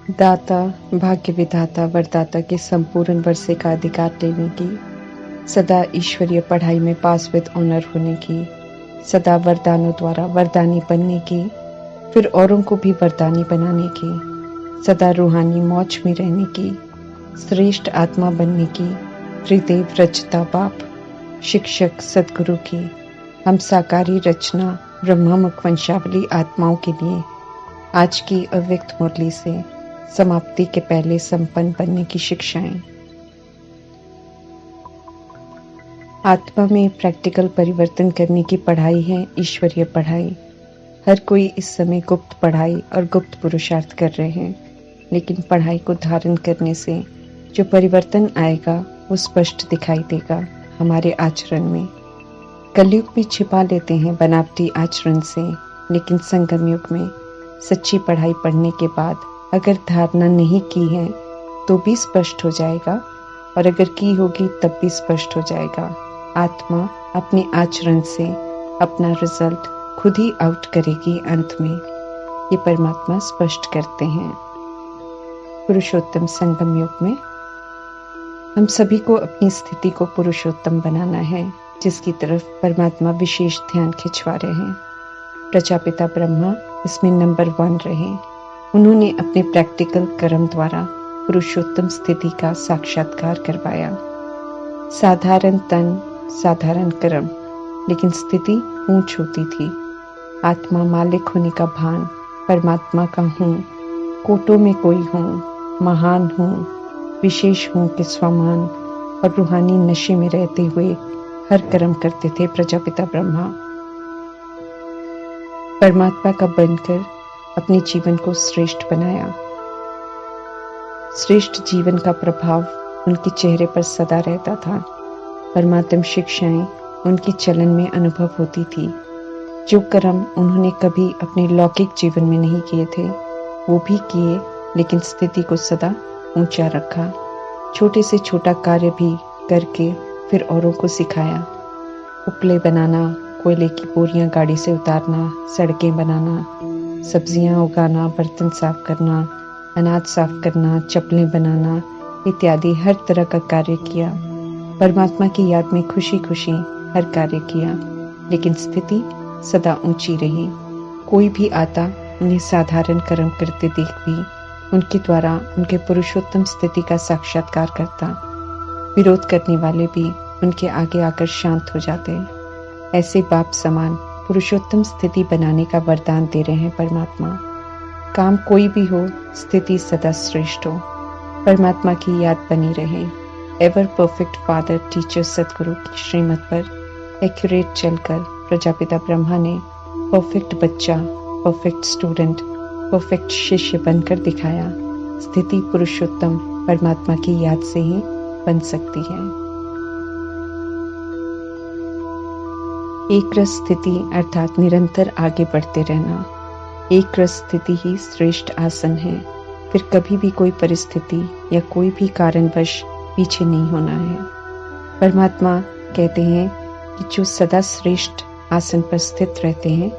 दाता, भाग्य विधाता, वरदाता के संपूर्ण वर्षे का अधिकार लेने की, सदा ईश्वरीय पढ़ाई में पास विद ऑनर होने की, सदा वरदानों द्वारा वरदानी बनने की, फिर औरों को भी वरदानी बनाने की, सदा रूहानी मौज में रहने की, श्रेष्ठ आत्मा बनने की, त्रिदेव रचता बाप, शिक्षक सदगुरु की, हम साकारी रचना ब्रह्मामुख वंशावली आत्माओं के लिए आज की अव्यक्त मुरली से समाप्ति के पहले संपन्न बनने की शिक्षाएं। आत्मा में प्रैक्टिकल परिवर्तन करने की पढ़ाई है ईश्वरीय पढ़ाई। हर कोई इस समय गुप्त पढ़ाई और गुप्त पुरुषार्थ कर रहे हैं, लेकिन पढ़ाई को धारण करने से जो परिवर्तन आएगा वो स्पष्ट दिखाई देगा हमारे आचरण में। कलयुग में छिपा लेते हैं बनावटी आचरण से, लेकिन संगम युग में सच्ची पढ़ाई पढ़ने के बाद अगर धारणा नहीं की है तो भी स्पष्ट हो जाएगा, और अगर की होगी तब भी स्पष्ट हो जाएगा। आत्मा अपने आचरण से अपना रिजल्ट खुद ही आउट करेगी अंत में, ये परमात्मा स्पष्ट करते हैं। पुरुषोत्तम संगम युग में हम सभी को अपनी स्थिति को पुरुषोत्तम बनाना है, जिसकी तरफ परमात्मा विशेष ध्यान खिंचवा रहे हैं। प्रजापिता ब्रह्मा इसमें नंबर 1 रहे। उन्होंने अपने प्रैक्टिकल कर्म द्वारा पुरुषोत्तम स्थिति का साक्षात्कार करवाया। साधारण तन, साधारण कर्म, लेकिन स्थिति ऊंच होती थी। आत्मा मालिक होने का भान, परमात्मा का हूँ, कोटों में कोई हूँ, महान हूँ, विशेष हूँ के समान, और रूहानी नशे में रहते हुए हर कर्म करते थे प्रजापिता ब्रह्मा। परमात्मा का बनकर अपने जीवन को श्रेष्ठ बनाया। श्रेष्ठ जीवन का प्रभाव उनके चेहरे पर सदा रहता था। परमात्म शिक्षाएं उनके चलन में अनुभव होती थी। जो कर्म उन्होंने कभी अपने लौकिक जीवन में नहीं किए थे वो भी किए, लेकिन स्थिति को सदा ऊंचा रखा। छोटे से छोटा कार्य भी करके फिर औरों को सिखाया। उपले बनाना, कोयले की बोरियां गाड़ी से उतारना, सड़कें बनाना, सब्जियां उगाना, बर्तन साफ करना, अनाज साफ करना, चप्पलें बनाना इत्यादि हर तरह का कार्य किया। परमात्मा की याद में खुशी खुशी हर कार्य किया, लेकिन स्थिति सदा ऊंची रही। कोई भी आता उन्हें साधारण कर्म करते देख भी उनके द्वारा उनके पुरुषोत्तम स्थिति का साक्षात्कार करता। विरोध करने वाले भी उनके आगे आकर शांत हो जाते। ऐसे बाप समान पुरुषोत्तम स्थिति बनाने का वरदान दे रहे हैं परमात्मा। काम कोई भी हो, स्थिति सदा श्रेष्ठ हो, परमात्मा की याद बनी रहे। एवर परफेक्ट फादर टीचर सदगुरु की श्रीमत पर एक्यूरेट चलकर प्रजापिता ब्रह्मा ने परफेक्ट बच्चा, परफेक्ट स्टूडेंट, परफेक्ट शिष्य बनकर दिखाया। स्थिति पुरुषोत्तम परमात्मा की याद से ही बन सकती है। एक रस स्थिति अर्थात निरंतर आगे बढ़ते रहना। एक रस स्थिति ही श्रेष्ठ आसन है। फिर कभी भी कोई परिस्थिति या कोई भी कारणवश पीछे नहीं होना है। परमात्मा कहते हैं कि जो सदा श्रेष्ठ आसन पर स्थित रहते हैं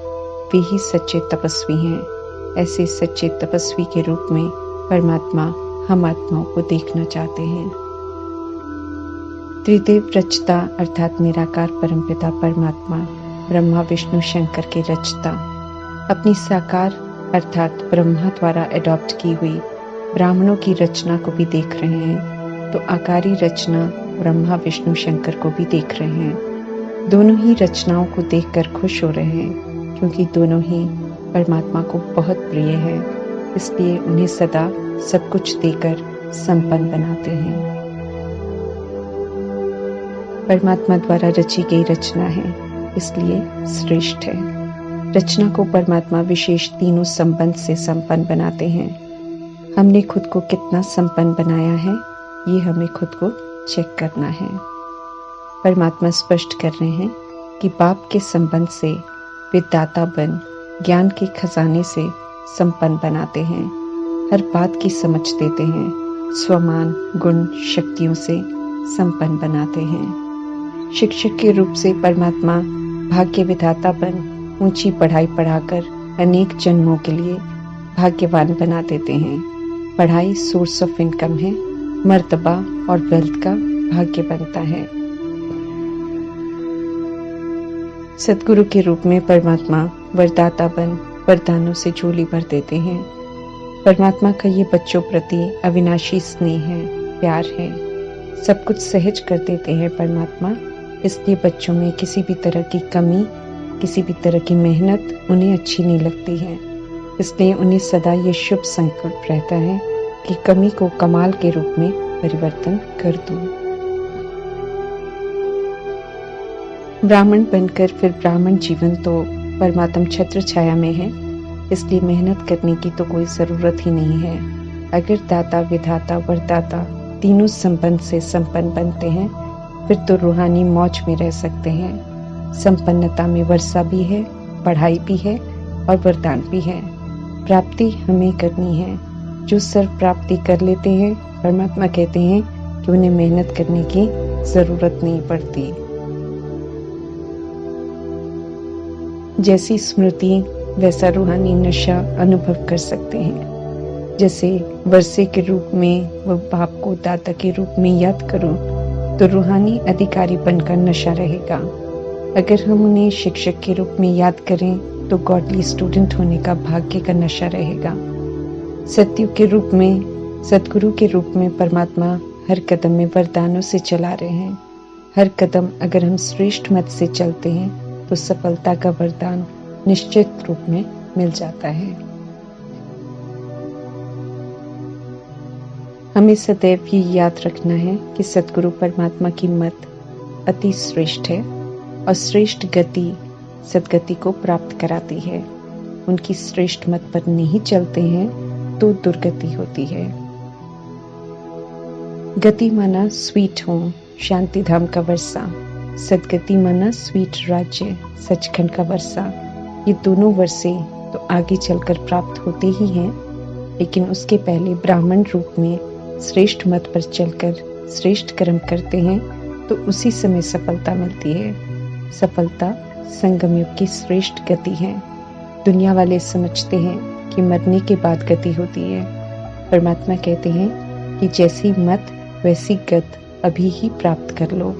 वे ही सच्चे तपस्वी हैं। ऐसे सच्चे तपस्वी के रूप में परमात्मा हम आत्माओं को देखना चाहते हैं। त्रिदेव रचता अर्थात निराकार परमपिता परमात्मा ब्रह्मा विष्णु शंकर के रचता अपनी साकार अर्थात ब्रह्मा द्वारा एडॉप्ट की हुई ब्राह्मणों की रचना को भी देख रहे हैं, तो आकारी रचना ब्रह्मा विष्णु शंकर को भी देख रहे हैं। दोनों ही रचनाओं को देखकर खुश हो रहे हैं, क्योंकि दोनों ही परमात्मा को बहुत प्रिय है। इसलिए उन्हें सदा सब कुछ देकर संपन्न बनाते हैं। परमात्मा द्वारा रची गई रचना है, इसलिए श्रेष्ठ है। रचना को परमात्मा विशेष तीनों संबंध से संपन्न बनाते हैं। हमने खुद को कितना संपन्न बनाया है, ये हमें खुद को चेक करना है। परमात्मा स्पष्ट कर रहे हैं कि बाप के संबंध से वे दाता बन ज्ञान के खजाने से संपन्न बनाते हैं। हर बात की समझ देते हैं, स्वमान गुण शक्तियों से संपन्न बनाते हैं। शिक्षक के रूप से परमात्मा भाग्य विधाता बन ऊंची पढ़ाई पढ़ाकर अनेक जन्मों के लिए भाग्यवान बना देते हैं। पढ़ाई सोर्स ऑफ इनकम है, मर्तबा और वेल्थ का भाग्य बनता है। सदगुरु के रूप में परमात्मा वरदाता बन वरदानों से झोली भर देते हैं। परमात्मा का ये बच्चों प्रति अविनाशी स्नेह है, प्यार है। सब कुछ सहज कर देते हैं परमात्मा, इसलिए बच्चों में किसी भी तरह की कमी, किसी भी तरह की मेहनत उन्हें अच्छी नहीं लगती है। इसलिए उन्हें सदा ये शुभ संकल्प रहता है कि कमी को कमाल के रूप में परिवर्तन कर दूं। ब्राह्मण बनकर फिर ब्राह्मण जीवन तो परमात्म छत्र छाया में है, इसलिए मेहनत करने की तो कोई जरूरत ही नहीं है। अगर दाता, विधाता, वरदाता तीनों संपन्न से संपन्न बनते हैं, फिर तो रूहानी मौज में रह सकते हैं। संपन्नता में वर्षा भी है, पढ़ाई भी है और वरदान भी है। प्राप्ति हमें करनी है। जो सर्व प्राप्ति कर लेते हैं, परमात्मा कहते हैं कि उन्हें मेहनत करने की जरूरत नहीं पड़ती। जैसी स्मृति वैसा रूहानी नशा अनुभव कर सकते हैं। जैसे वर्षे के रूप में वह बाप को दाता के रूप में याद करो तो रूहानी अधिकारीपन का नशा रहेगा। अगर हम उन्हें शिक्षक के रूप में याद करें तो गॉडली स्टूडेंट होने का भाग्य का नशा रहेगा। सत्युग के रूप में, सदगुरु के रूप में परमात्मा हर कदम में वरदानों से चला रहे हैं। हर कदम अगर हम श्रेष्ठ मत से चलते हैं तो सफलता का वरदान निश्चित रूप में मिल जाता है। हमें सदैव ये याद रखना है कि सदगुरु परमात्मा की मत अति श्रेष्ठ है और श्रेष्ठ गति सदगति को प्राप्त कराती है। उनकी श्रेष्ठ मत पर नहीं चलते हैं तो दुर्गति होती है। गति माना स्वीट होम, शांति धाम का वर्षा। सदगति माना स्वीट राज्य, सचखंड का वर्षा। ये दोनों वर्षे तो आगे चलकर प्राप्त होते ही हैं, लेकिन उसके पहले ब्राह्मण रूप में श्रेष्ठ मत पर चलकर श्रेष्ठ कर्म करते हैं तो उसी समय सफलता मिलती है। सफलता संगम युग की श्रेष्ठ गति है। दुनिया वाले समझते हैं कि मरने के बाद गति होती है। परमात्मा कहते हैं कि जैसी मत वैसी गत अभी ही प्राप्त कर लो।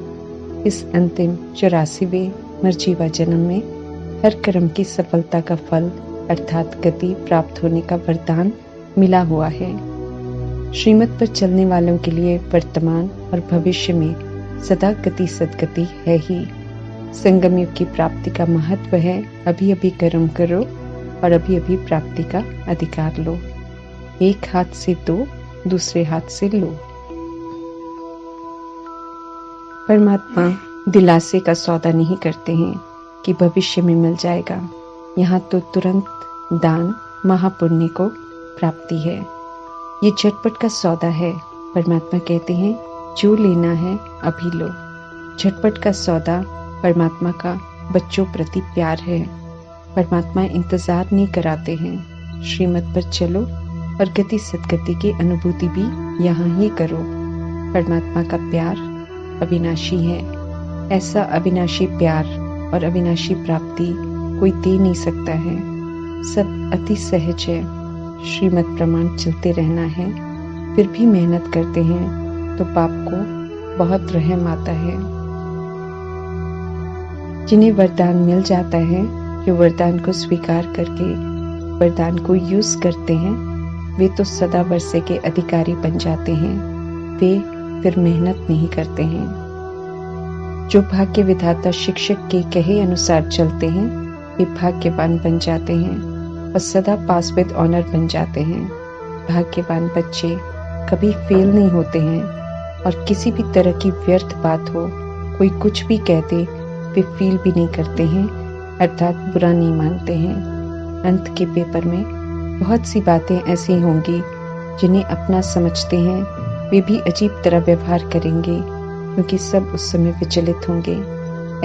इस अंतिम 84वें मरजीवा जन्म में हर कर्म की सफलता का फल अर्थात गति प्राप्त होने का वरदान मिला हुआ है। श्रीमत पर चलने वालों के लिए वर्तमान और भविष्य में सदा गति सदगति है ही। संगम युग की प्राप्ति का महत्व है अभी अभी कर्म करो और अभी अभी प्राप्ति का अधिकार लो। एक हाथ से दो, दूसरे हाथ से लो। परमात्मा दिलासे का सौदा नहीं करते हैं कि भविष्य में मिल जाएगा। यहाँ तो तुरंत दान महापुण्य को प्राप्ति है। ये झटपट का सौदा है। परमात्मा कहते हैं जो लेना है अभी लो। झटपट का सौदा परमात्मा का बच्चों प्रति प्यार है। परमात्मा इंतजार नहीं कराते हैं। श्रीमत पर चलो और गति सदगति की अनुभूति भी यहाँ ही करो। परमात्मा का प्यार अविनाशी है। ऐसा अविनाशी प्यार और अविनाशी प्राप्ति कोई दे नहीं सकता है। सब अति सहज है। श्रीमत प्रमाण चलते रहना है। फिर भी मेहनत करते हैं तो बाप को बहुत रहम आता है। जिन्हें वरदान मिल जाता है, जो वरदान को स्वीकार करके वरदान को यूज करते हैं, वे तो सदा वर्षे के अधिकारी बन जाते हैं। वे फिर मेहनत नहीं करते हैं। जो भाग्य विधाता शिक्षक के कहे अनुसार चलते हैं, वे भाग्यवान बन जाते हैं और सदा पास विद ऑनर बन जाते हैं। भाग्यवान बच्चे कभी फेल नहीं होते हैं और किसी भी तरह की व्यर्थ बात हो, कोई कुछ भी कहते, वे फील भी नहीं करते हैं, अर्थात बुरा नहीं मानते हैं। अंत के पेपर में बहुत सी बातें ऐसी होंगी जिन्हें अपना समझते हैं, वे भी अजीब तरह व्यवहार करेंगे क्योंकि सब उस समय विचलित होंगे।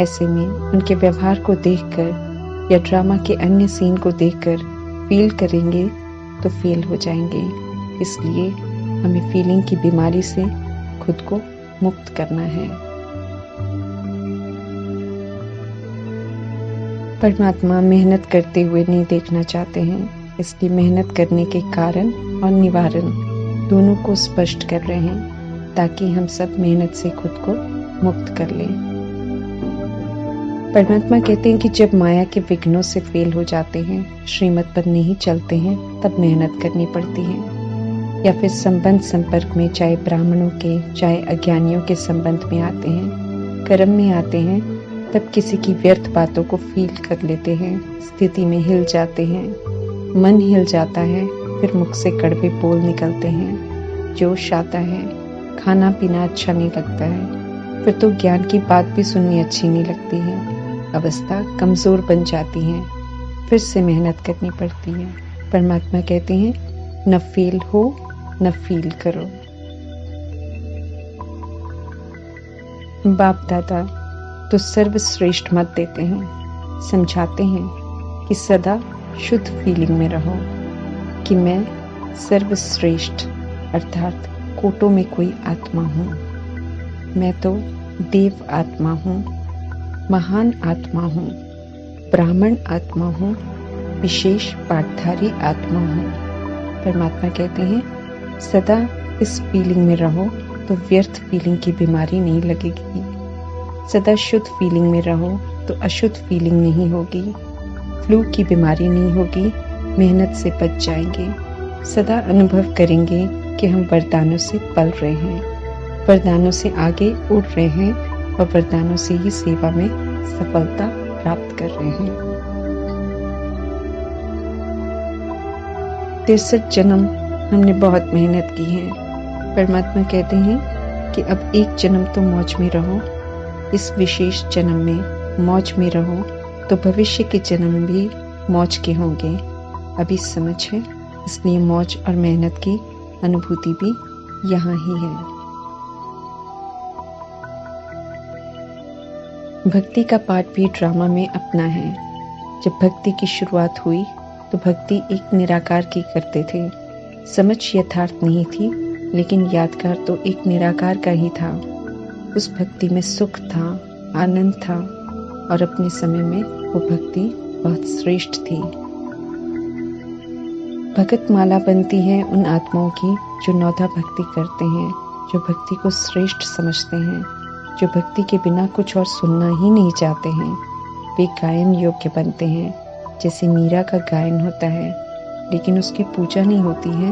ऐसे में उनके व्यवहार को देखकर या ड्रामा के अन्य सीन को देखकर फील करेंगे तो फेल हो जाएंगे। इसलिए हमें फीलिंग की बीमारी से खुद को मुक्त करना है। परमात्मा मेहनत करते हुए नहीं देखना चाहते हैं, इसलिए मेहनत करने के कारण और निवारण दोनों को स्पष्ट कर रहे हैं ताकि हम सब मेहनत से खुद को मुक्त कर लें। परमात्मा कहते हैं कि जब माया के विघ्नों से फेल हो जाते हैं, श्रीमत पर नहीं चलते हैं, तब मेहनत करनी पड़ती है। या फिर संबंध संपर्क में, चाहे ब्राह्मणों के चाहे अज्ञानियों के संबंध में आते हैं, कर्म में आते हैं, तब किसी की व्यर्थ बातों को फील कर लेते हैं, स्थिति में हिल जाते हैं, मन हिल जाता है, फिर मुख से कड़वे बोल निकलते हैं, जोश आता है, खाना पीना अच्छा नहीं लगता है, फिर तो ज्ञान की बात भी सुननी अच्छी नहीं लगती है, अवस्था कमजोर बन जाती है, फिर से मेहनत करनी पड़ती है। परमात्मा कहते हैं न फेल हो न फील करो। बाप दादा तो सर्वश्रेष्ठ मत देते हैं, समझाते हैं कि सदा शुद्ध फीलिंग में रहो कि मैं सर्वश्रेष्ठ अर्थात कोटों में कोई आत्मा हूँ, मैं तो देव आत्मा हूँ, महान आत्मा हूँ, ब्राह्मण आत्मा हूँ, विशेष पाठधारी आत्मा हूँ। परमात्मा कहते हैं सदा इस फीलिंग में रहो तो व्यर्थ फीलिंग की बीमारी नहीं लगेगी, सदा शुद्ध फीलिंग में रहो तो अशुद्ध फीलिंग नहीं होगी, फ्लू की बीमारी नहीं होगी, मेहनत से बच जाएंगे, सदा अनुभव करेंगे कि हम वरदानों से पल रहे हैं, वरदानों से आगे उड़ रहे हैं और वरदानों से ही सेवा में सफलता प्राप्त कर रहे हैं। 63 जन्म हमने बहुत मेहनत की है। परमात्मा कहते हैं कि अब एक जन्म तो मौज में रहो, इस विशेष जन्म में मौज में रहो तो भविष्य के जन्म भी मौज के होंगे। अभी समझ है, इसलिए मौज और मेहनत की अनुभूति भी यहाँ ही है। भक्ति का पाठ भी ड्रामा में अपना है। जब भक्ति की शुरुआत हुई तो भक्ति एक निराकार की करते थे। समझ यथार्थ नहीं थी, लेकिन यादगार तो एक निराकार का ही था। उस भक्ति में सुख था, आनंद था और अपने समय में वो भक्ति बहुत श्रेष्ठ थी। भगत माला बनती है उन आत्माओं की जो नौधा भक्ति करते हैं, जो भक्ति को श्रेष्ठ समझते हैं, जो भक्ति के बिना कुछ और सुनना ही नहीं चाहते हैं। वे गायन योग्य बनते हैं, जैसे मीरा का गायन होता है, लेकिन उसकी पूजा नहीं होती है,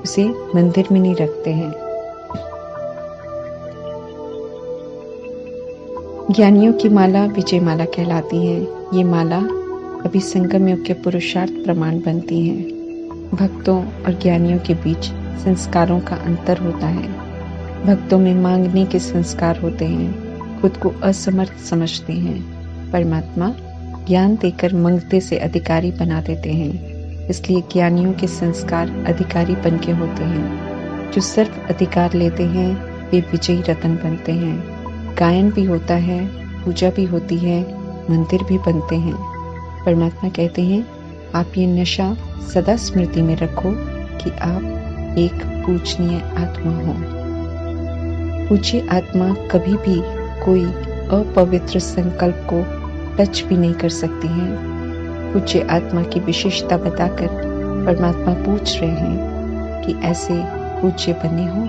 उसे मंदिर में नहीं रखते हैं। ज्ञानियों की माला विजय माला कहलाती है। ये माला अभी संगम योग के पुरुषार्थ प्रमाण बनती है। भक्तों और ज्ञानियों के बीच संस्कारों का अंतर होता है। भक्तों में मांगने के संस्कार होते हैं, खुद को असमर्थ समझते हैं। परमात्मा ज्ञान देकर मंगते से अधिकारी बना देते हैं, इसलिए ज्ञानियों के संस्कार अधिकारी बन के होते हैं। जो सर्व अधिकार लेते हैं वे विजयी रतन बनते हैं। गायन भी होता है, पूजा भी होती है, मंदिर भी बनते हैं। परमात्मा कहते हैं आप ये नशा सदा स्मृति में रखो कि आप एक पूजनीय आत्मा हो। पूज्य आत्मा कभी भी कोई अपवित्र संकल्प को टच भी नहीं कर सकती है। पूज्य आत्मा की विशेषता बताकर परमात्मा पूछ रहे हैं कि ऐसे पूज्य बने हो।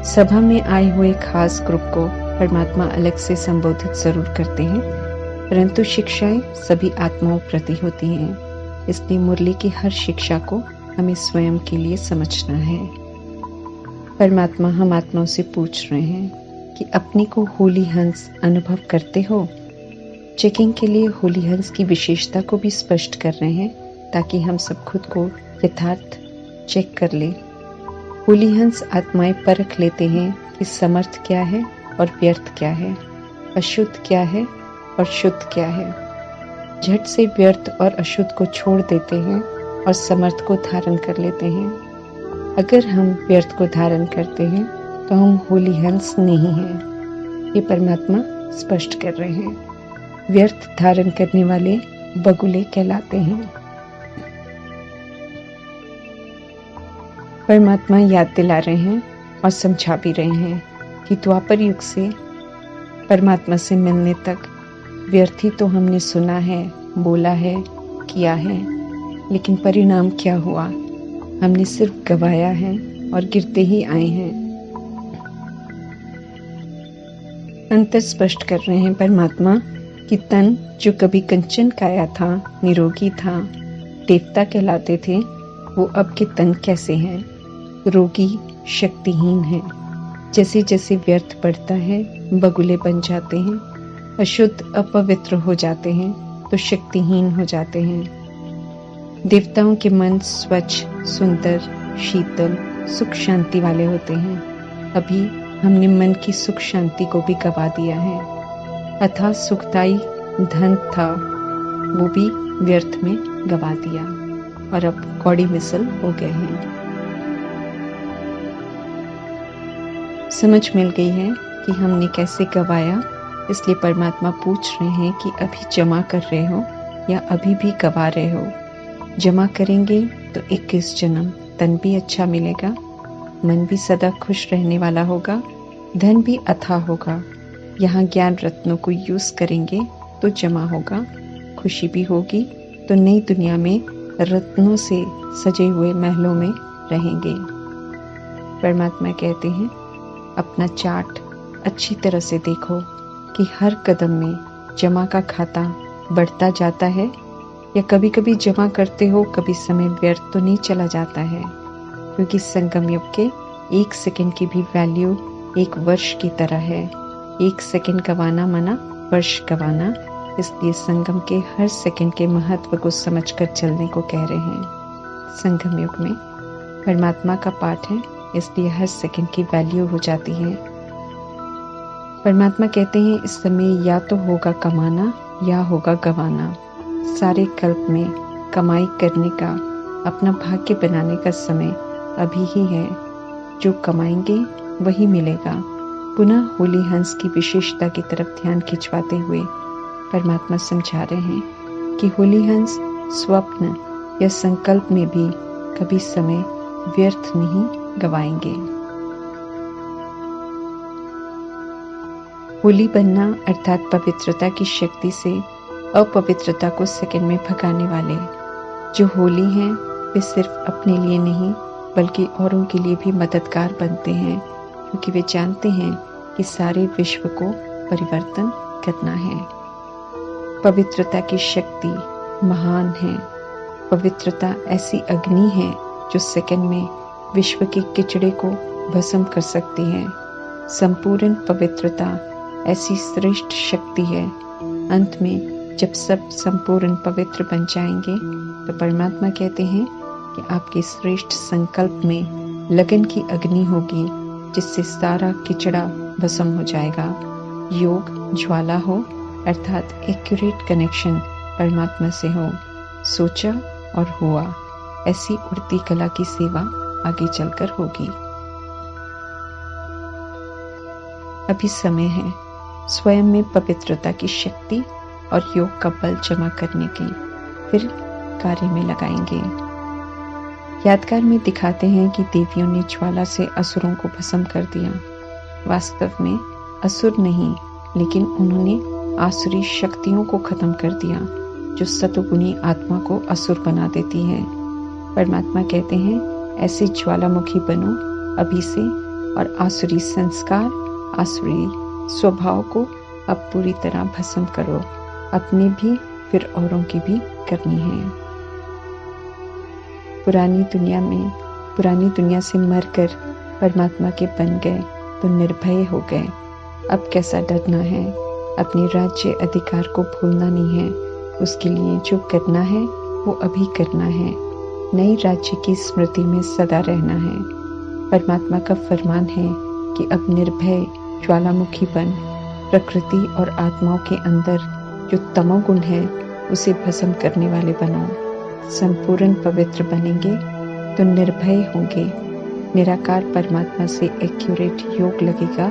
सभा में आए हुए खास ग्रुप को परमात्मा अलग से संबोधित जरूर करते हैं, परंतु शिक्षाएं सभी आत्माओं प्रति होती हैं। इसलिए मुरली की हर शिक्षा को हमें स्वयं के लिए समझना है। परमात्मा हम आत्माओं से पूछ रहे हैं कि अपने को होली हंस अनुभव करते हो। चेकिंग के लिए होली हंस की विशेषता को भी स्पष्ट कर रहे हैं, ताकि हम सब खुद को यथार्थ चेक कर लें। होली हंस आत्माएं परख लेते हैं कि समर्थ क्या है और व्यर्थ क्या है, अशुद्ध क्या है और शुद्ध क्या है। झट से व्यर्थ और अशुद्ध को छोड़ देते हैं और समर्थ को धारण कर लेते हैं। अगर हम व्यर्थ को धारण करते हैं तो हम होली हंस नहीं हैं। ये परमात्मा स्पष्ट कर रहे हैं। व्यर्थ धारण करने वाले बगुले कहलाते हैं। परमात्मा याद दिला रहे हैं और समझा भी रहे हैं कि द्वापर युग से परमात्मा से मिलने तक व्यर्थ ही तो हमने सुना है, बोला है, किया है। लेकिन परिणाम क्या हुआ? हमने सिर्फ गवाया है और गिरते ही आए हैं। अंतर स्पष्ट कर रहे हैं परमात्मा कि तन जो कभी कंचन काया था, निरोगी था, देवता कहलाते थे, वो अब के तन कैसे हैं? रोगी, शक्तिहीन है। जैसे जैसे व्यर्थ बढ़ता है, बगुले बन जाते हैं, अशुद्ध अपवित्र हो जाते हैं, तो शक्तिहीन हो जाते हैं। देवताओं के मन स्वच्छ, सुंदर, शीतल, सुख शांति वाले होते हैं। अभी हमने मन की सुख शांति को भी गवा दिया है। अथाह सुखदायी धन था, वो भी व्यर्थ में गवा दिया और अब कौड़ी मिसल हो गए हैं। समझ मिल गई है कि हमने कैसे गवाया, इसलिए परमात्मा पूछ रहे हैं कि अभी जमा कर रहे हो या अभी भी गवा रहे हो। जमा करेंगे तो 21 जन्म तन भी अच्छा मिलेगा, मन भी सदा खुश रहने वाला होगा, धन भी अथाह होगा। यहाँ ज्ञान रत्नों को यूज करेंगे तो जमा होगा, खुशी भी होगी, तो नई दुनिया में रत्नों से सजे हुए महलों में रहेंगे। परमात्मा कहते हैं अपना चार्ट अच्छी तरह से देखो कि हर कदम में जमा का खाता बढ़ता जाता है या कभी कभी जमा करते हो, कभी समय व्यर्थ तो नहीं चला जाता है, क्योंकि संगम युग के 1 सेकंड की भी वैल्यू 1 वर्ष की तरह है। 1 सेकंड गवाना माना वर्ष गवाना, इसलिए संगम के हर सेकंड के महत्व को समझकर चलने को कह रहे हैं। संगम युग में परमात्मा का पाठ है, इसलिए हर सेकंड की वैल्यू हो जाती है। परमात्मा कहते हैं इस समय या तो होगा कमाना या होगा गवाना। सारे कल्प में कमाई करने का, अपना भाग्य बनाने का समय अभी ही है। जो कमाएंगे वही मिलेगा। पुनः होली हंस की विशेषता की तरफ ध्यान खिंचवाते हुए परमात्मा समझा रहे हैं कि होली हंस स्वप्न या संकल्प में भी कभी समय व्यर्थ नहीं गवाएंगे। होली बनना अर्थात पवित्रता की शक्ति से अपवित्रता को सेकंड में भगाने वाले। जो होली हैं वे सिर्फ अपने लिए नहीं बल्कि औरों के लिए भी मददगार बनते हैं, क्योंकि वे जानते हैं कि सारे विश्व को परिवर्तन करना है। पवित्रता की शक्ति महान है। पवित्रता ऐसी अग्नि है जो सेकंड में विश्व के किचड़े को भस्म कर सकती है। संपूर्ण पवित्रता ऐसी श्रेष्ठ शक्ति है। अंत में जब सब संपूर्ण पवित्र बन जाएंगे तो परमात्मा कहते हैं कि आपके श्रेष्ठ संकल्प में लगन की अग्नि होगी, जिससे सारा किचड़ा भस्म हो जाएगा। योग ज्वाला हो, अर्थात एक्यूरेट कनेक्शन परमात्मा से हो। सोचा और हुआ, ऐसी उड़ती कला की सेवा आगे चलकर होगी। अभी समय है स्वयं में पवित्रता की शक्ति और योग का बल जमा करने की, फिर कार्य में लगाएंगे। यादगार में दिखाते हैं कि देवियों ने ज्वाला से असुरों को भस्म कर दिया। वास्तव में असुर नहीं, लेकिन उन्होंने आसुरी शक्तियों को खत्म कर दिया, जो सतोगुणी आत्मा को असुर बना देती है। परमात्मा कहते हैं ऐसे ज्वालामुखी बनो अभी से, और आसुरी संस्कार, आसुरी स्वभाव को अब पूरी तरह भस्म करो। अपनी भी फिर औरों की भी करनी है। पुरानी दुनिया से मरकर परमात्मा के बन गए तो निर्भय हो गए। अब कैसा डरना है? अपने राज्य अधिकार को भूलना नहीं है। उसके लिए जो करना है वो अभी करना है। नई राज्य की स्मृति में सदा रहना है। परमात्मा का फरमान है कि अब निर्भय ज्वालामुखी बन प्रकृति और आत्माओं के अंदर जो तमोगुण है उसे भस्म करने वाले बनो। संपूर्ण पवित्र बनेंगे तो निर्भय होंगे। निराकार परमात्मा से एक्यूरेट योग लगेगा,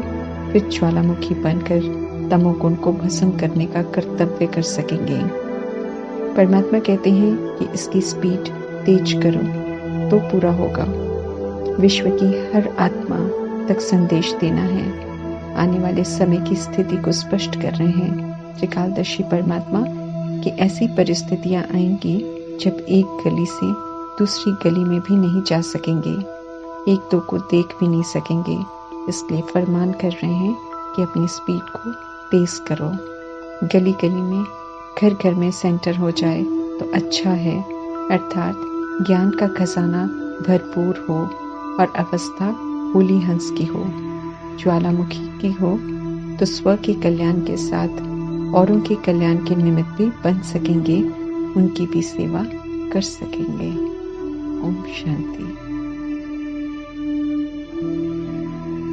फिर ज्वालामुखी बनकर तमोगुण को भस्म करने का कर्तव्य कर सकेंगे। परमात्मा कहते हैं कि इसकी स्पीड तेज करो तो पूरा होगा। विश्व की हर आत्मा तक संदेश देना है। आने वाले समय की स्थिति को स्पष्ट कर रहे हैं त्रिकालदर्शी परमात्मा कि ऐसी परिस्थितियां आएंगी जब एक गली से दूसरी गली में भी नहीं जा सकेंगे, एक दो को देख भी नहीं सकेंगे, इसलिए फरमान कर रहे हैं कि अपनी स्पीड को तेज करो। गली गली में, घर घर में सेंटर हो जाए तो अच्छा है, अर्थात ज्ञान का खजाना भरपूर हो और अवस्था होली हंस की हो, ज्वालामुखी की हो, तो स्व के कल्याण के साथ औरों के कल्याण के निमित्त भी बन सकेंगे, उनकी भी सेवा कर सकेंगे। ओम शांति।